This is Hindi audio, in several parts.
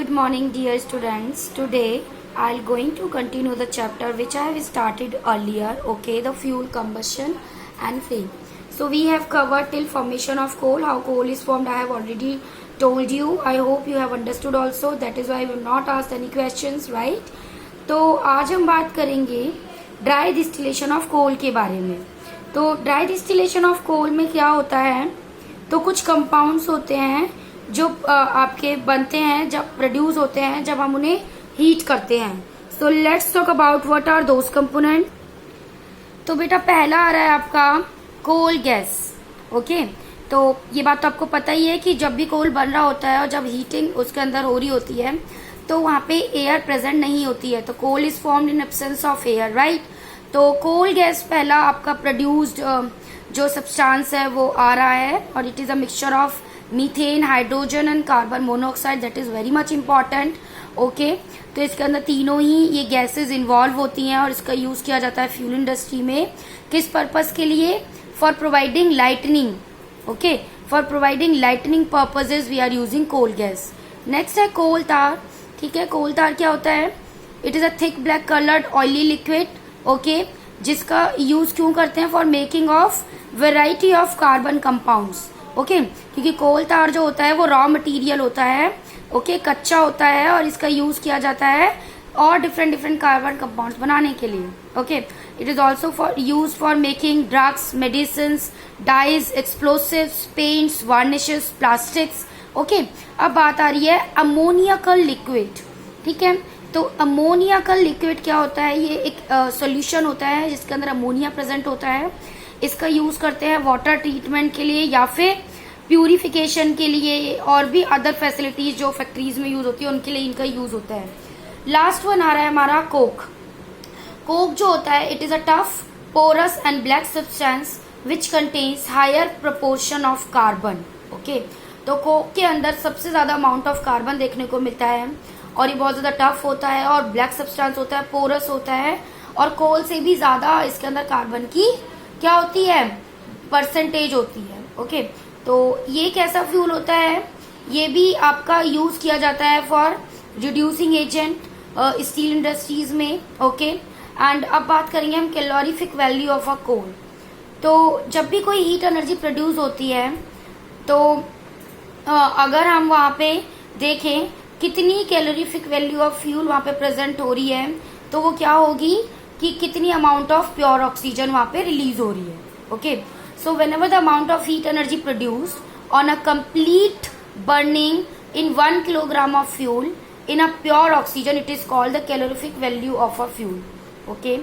Good morning, dear students. Today I'll going to continue the chapter which I have started earlier. Okay, the fuel combustion and flame. So we have covered till formation of coal. How coal is formed I have already told you. I hope you have understood also. That is why I will not ask any questions, right? तो आज हम बात करेंगे ड्राई डिस्टिलेशन ऑफ कोल के बारे में. तो ड्राई डिस्टिलेशन ऑफ कोल में क्या होता है, तो कुछ कंपाउंड्स होते हैं जो आपके बनते हैं जब प्रोड्यूस होते हैं जब हम उन्हें हीट करते हैं. So let's talk about what are those component. तो बेटा पहला आ रहा है आपका कोल गैस. ओके, तो ये बात तो आपको पता ही है कि जब भी कोल बन रहा होता है और जब हीटिंग उसके अंदर हो रही होती है तो वहां पे एयर प्रेजेंट नहीं होती है, तो coal is formed in absence of air, right. तो कोल गैस पहला आपका प्रोड्यूस्ड जो सब्सटेंस है वो आ रहा है और it is a mixture of methane, hydrogen and carbon monoxide. That is very much important. Okay, तो इसके अंदर तीनों ही ये गैसेस इन्वॉल्व होती हैं और इसका यूज किया जाता है फ्यूल इंडस्ट्री में. किस पर्पस के लिए? For providing lightning. Okay, for providing lightning purposes we are using coal gas. Next है कोल तार. ठीक है, कोल तार क्या होता है? It is a thick black coloured oily liquid. Okay, जिसका यूज क्यों करते हैं? For making of variety of carbon compounds. Okay, क्योंकि कोल तार जो होता है वो रॉ मटेरियल होता है. ओके, कच्चा होता है और इसका यूज किया जाता है और डिफरेंट डिफरेंट कार्बन कंपाउंड्स बनाने के लिए. Okay, it is also for use for making drugs, medicine, dyes, explosives, paints, varnishes, plastics. Okay, अब बात आ रही है अमोनियाकल लिक्विड. ठीक है, तो अमोनियाकल लिक्विड क्या होता है? ये एक सॉल्यूशन होता है जिसके अंदर अमोनिया प्रेजेंट होता है. इसका यूज करते हैं वाटर ट्रीटमेंट के लिए या फिर प्यूरिफिकेशन के लिए और भी अदर फैसिलिटीज जो फैक्ट्रीज में यूज होती है उनके लिए इनका यूज होता है. लास्ट वन आ रहा है हमारा कोक. कोक जो होता है it is a tough, porous and black substance which contains higher proportion of carbon. Okay, तो कोक के अंदर सबसे ज्यादा अमाउंट ऑफ कार्बन देखने को मिलता है और ये बहुत ज्यादा टफ होता है और ब्लैक सब्सटेंस होता है, पोरस होता है और कोल से भी ज्यादा इसके अंदर कार्बन की क्या होती है? परसेंटेज होती है. ओके, तो ये कैसा फ्यूल होता है? ये भी आपका यूज किया जाता है for reducing agent steel industries में. ओके, एंड अब बात करेंगे हम कैलोरीफिक वैल्यू ऑफ अ कोल. तो जब भी कोई हीट एनर्जी प्रोड्यूस होती है तो अगर हम वहां पे देखें कितनी कैलोरीफिक वैल्यू ऑफ फ्यूल वहां पे प्रेजेंट हो रही है तो वो क्या होगी कि कितनी अमाउंट ऑफ प्योर ऑक्सीजन वहां पे रिलीज हो रही है. Okay, so whenever the amount of heat energy produced on a complete burning in 1 kilogram of fuel in a pure oxygen it is called the calorific value of a fuel. Okay,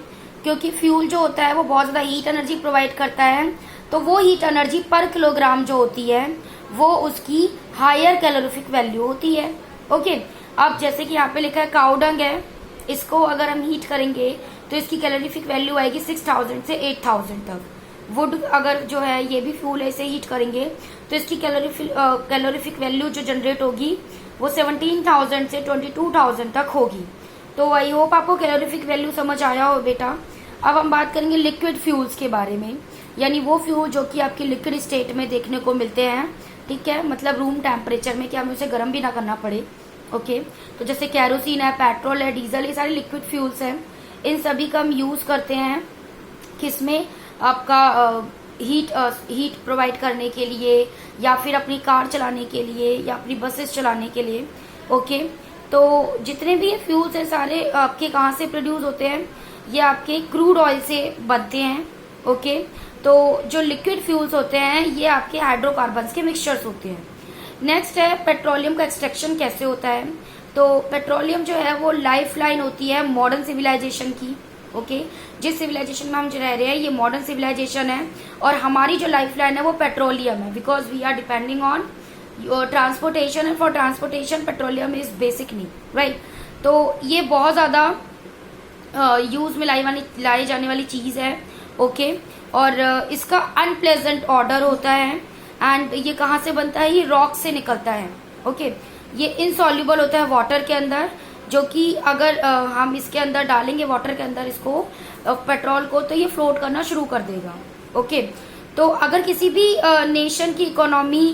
क्योंकि फ्यूल जो होता है वो बहुत ज्यादा हीट एनर्जी प्रोवाइड करता है तो वो हीट एनर्जी पर किलोग्राम जो होती है वो उसकी हायर कैलोरीफिक वैल्यू होती है. ओके, अब जैसे कि यहाँ पे लिखा है काउडंग है, इसको अगर हम हीट करेंगे तो इसकी कैलोरीफिक वैल्यू आएगी 6000 से 8000 तक. वुड अगर जो है ये भी फ्यूल ऐसे हीट करेंगे तो इसकी कैलोरीफिक वैल्यू जो जनरेट होगी वो 17000 से 22000 तक होगी. तो आई होप आपको कैलोरीफिक वैल्यू समझ आया हो बेटा. अब हम बात करेंगे लिक्विड फ्यूल्स के बारे में, यानी वो फ्यूल जो कि आपकी लिक्विड स्टेट में देखने को मिलते हैं. ठीक है, मतलब रूम टेम्परेचर में कि हमें उसे गर्म भी ना करना पड़े. ओके, तो जैसे कैरोसिन है, पेट्रोल है, डीजल, ये सारे लिक्विड फ्यूल्स हैं. इन सभी का हम यूज करते हैं किसमें? आपका हीट प्रोवाइड करने के लिए या फिर अपनी कार चलाने के लिए या अपनी बसेस चलाने के लिए. ओके, तो जितने भी फ्यूल्स हैं सारे आपके कहाँ से प्रोड्यूस होते हैं? ये आपके क्रूड ऑयल से बनते हैं. ओके, तो जो लिक्विड फ्यूल्स होते हैं ये आपके हाइड्रोकार्बन्स के मिक्सचर्स होते हैं. नेक्स्ट है पेट्रोलियम का एक्सट्रैक्शन कैसे होता है. तो पेट्रोलियम जो है वो लाइफ लाइन होती है मॉडर्न सिविलाइजेशन की. ओके, जिस सिविलाइजेशन में हम जो रह रहे हैं ये मॉडर्न सिविलाइजेशन है और हमारी जो लाइफ लाइन है वो पेट्रोलियम है because we are depending on transportation and for transportation petroleum is basic need, right. तो ये बहुत ज्यादा यूज में लाई जाने वाली चीज है. ओके, और इसका अनप्लेजेंट ऑर्डर होता है एंड ये कहाँ से बनता है? ये रॉक से निकलता है. ओके, ये इनसॉल्युबल होता है वाटर के अंदर, जो कि अगर हम इसके अंदर डालेंगे वाटर के अंदर इसको पेट्रोल को तो ये फ्लोट करना शुरू कर देगा. ओके, तो अगर किसी भी नेशन की इकोनॉमी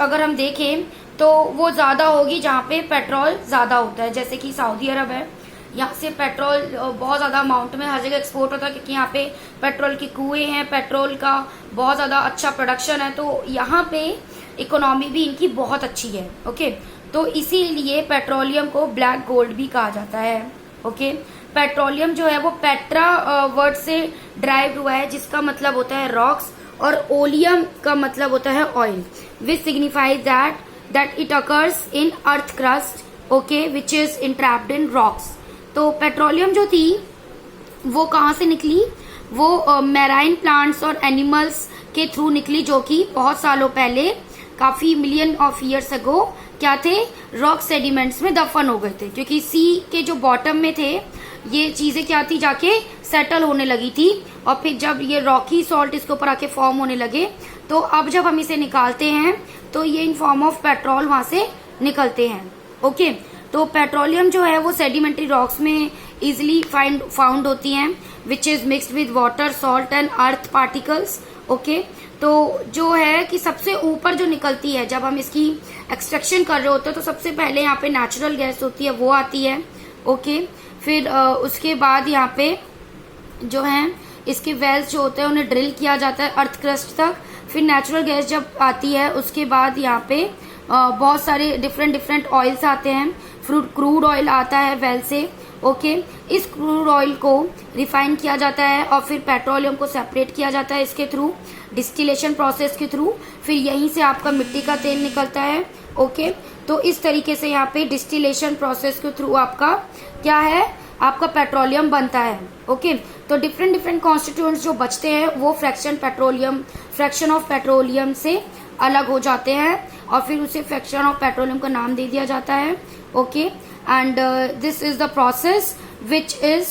अगर हम देखें तो वो ज्यादा होगी जहाँ पे पेट्रोल ज्यादा होता है, जैसे कि सऊदी अरब है, यहाँ से पेट्रोल बहुत ज्यादा अमाउंट में हर जगह एक्सपोर्ट होता है, क्योंकि यहाँ पे पेट्रोल के कुएं हैं, पेट्रोल का बहुत ज्यादा अच्छा प्रोडक्शन है, तो यहाँ पे इकोनॉमी भी इनकी बहुत अच्छी है। ओके, तो इसीलिए पेट्रोलियम को ब्लैक गोल्ड भी कहा जाता है। ओके, पेट्रोलियम जो है वो पेट्रा वर्ड से ड्राइव हुआ है, जिसका मतलब होता है रॉक्स, और ओलियम का मतलब होता है oil, which signifies that it occurs in earth crust, okay, which is entrapped in rocks. तो पेट्रोलियम जो थी वो कहाँ से निकली? वो मैराइन प्लांट्स और एनिमल्स के थ्रू निकली, जो कि बहुत सालों पहले, काफी मिलियन ऑफ ईयर्स अगो, क्या थे, रॉक सेडिमेंट्स में दफन हो गए थे, क्योंकि सी के जो बॉटम में थे ये चीजें क्या थी, जाके सेटल होने लगी थी, और फिर जब ये रॉकी सॉल्ट इसके ऊपर आके फॉर्म होने लगे, तो अब जब हम इसे निकालते हैं तो ये इन फॉर्म ऑफ पेट्रोल वहां से निकलते हैं। ओके, तो पेट्रोलियम जो है वो सेडिमेंट्री रॉक्स में इजिली फाउंड होती हैं, which is mixed with water, salt and earth particles. Okay, तो जो है कि सबसे ऊपर जो निकलती है, जब हम इसकी एक्सट्रैक्शन कर रहे होते हैं, तो सबसे पहले यहाँ पे नेचुरल गैस होती है, वो आती है। ओके, फिर उसके बाद यहाँ पे जो है इसके वेल्स जो होते हैं उन्हें ड्रिल किया जाता है अर्थ क्रस्ट तक। फिर नेचुरल गैस जब आती है उसके बाद यहाँ पे बहुत सारे डिफरेंट ऑयल्स आते हैं। क्रूड ऑयल आता है वेल से। ओके, इस क्रूड ऑयल को रिफाइन किया जाता है और फिर पेट्रोलियम को सेपरेट किया जाता है इसके थ्रू, डिस्टिलेशन प्रोसेस के थ्रू। फिर यहीं से आपका मिट्टी का तेल निकलता है। ओके, तो इस तरीके से यहाँ पे डिस्टिलेशन प्रोसेस के थ्रू आपका क्या है, आपका पेट्रोलियम बनता है। ओके, तो डिफरेंट कॉन्स्टिट्यूएंट्स जो बचते हैं वो फ्रैक्शन ऑफ पेट्रोलियम से अलग हो जाते हैं, और फिर उसे फ्रैक्शन ऑफ पेट्रोलियम का नाम दे दिया जाता है। Okay, and this is the process which is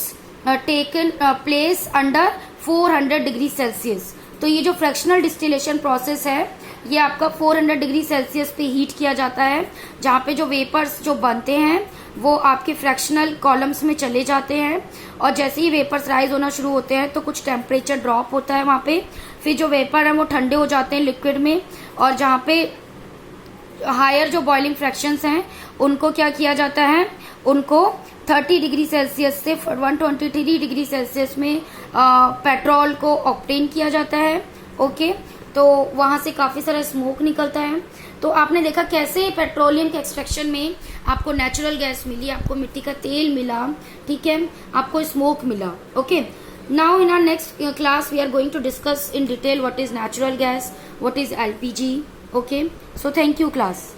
taken place under 400 degree Celsius. तो ये जो फ्रैक्शनल डिस्टिलेशन प्रोसेस है ये आपका 400 डिग्री सेल्सियस पे हीट किया जाता है, जहाँ पे जो वेपर्स जो बनते हैं वो आपके फ्रैक्शनल कॉलम्स में चले जाते हैं, और जैसे ही वेपर्स राइज होना शुरू होते हैं तो कुछ टेम्परेचर ड्रॉप होता है वहाँ पे। फिर जो वेपर है वो ठंडे हो जाते हैं लिक्विड में, और जहाँ पे हायर जो बॉइलिंग फ्रैक्शंस हैं उनको क्या किया जाता है, उनको 30 डिग्री सेल्सियस से 123 डिग्री सेल्सियस में पेट्रोल को ऑब्टेन किया जाता है। ओके, तो वहां से काफी सारा स्मोक निकलता है। तो आपने देखा कैसे पेट्रोलियम के एक्सट्रैक्शन में आपको नेचुरल गैस मिली, आपको मिट्टी का तेल मिला, ठीक है, आपको स्मोक मिला। Okay, now in our next class we are going to discuss in detail what is natural gas, what is LPG. Okay, so thank you class.